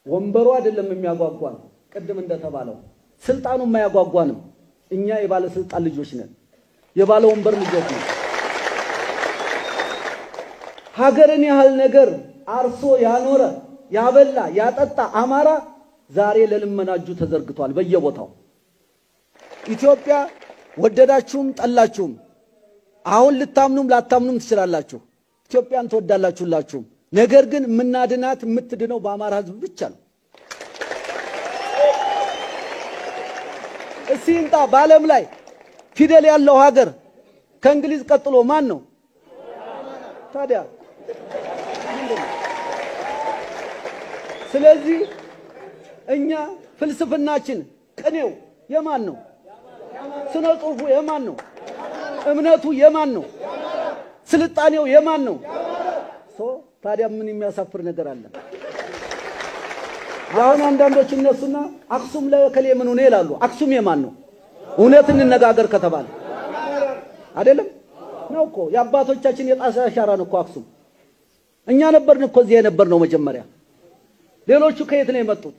ወንበሩ አይደለም የሚያጓጓን ቅድም እንደተባለው ስልጣኑ የማያጓጓንም እኛ የባለ ስልጣን ልጆች ነን የባለ ወንበር ልጆች ነን ሀገርን ያህል ነገር አርሶ ያኖረ ያበላ ያጠጣ አማራ ዛሬ ለልመናጁ ተዘርግቷል በየቦታው ኢትዮጵያ ወደዳችሁም ጠላችሁም አሁን ልታምኑም ላታምኑም ትችላላችሁ ኢትዮጵያን ተወዳላችሁላችሁ ነገር ግን ምናድናት ምትድነው በአማራ ህዝብ ብቻ ነው እሲንታ ባለም ላይ ፊደል ያለው ሀገር ከእንግሊዝ ቀጥሎ ማን ነው ታዲያ ስለዚህ እኛ ፍልስፍናችን ቅኔው የማን ነው ስነ ጽሁፉ የማን ነው እምነቱ የማን ነው ስልጣኔው የማን ነው ታዲያ ምን የሚያሳፍር ነገር አለ ያውን አንዳንዶች እነሱና አክሱም ለከሌ ምን ሆነ ይላሉ አክሱም የማን ነው እውነት እንነጋገር ከተባለ አይደለም ነው እኮ የአባቶቻችን የጣሳ አሻራ ነው እኮ አክሱም እኛ ነበርን እኮ እዚህ የነበርነው መጀመሪያ ሌሎቹ ከየት ነው የመጡት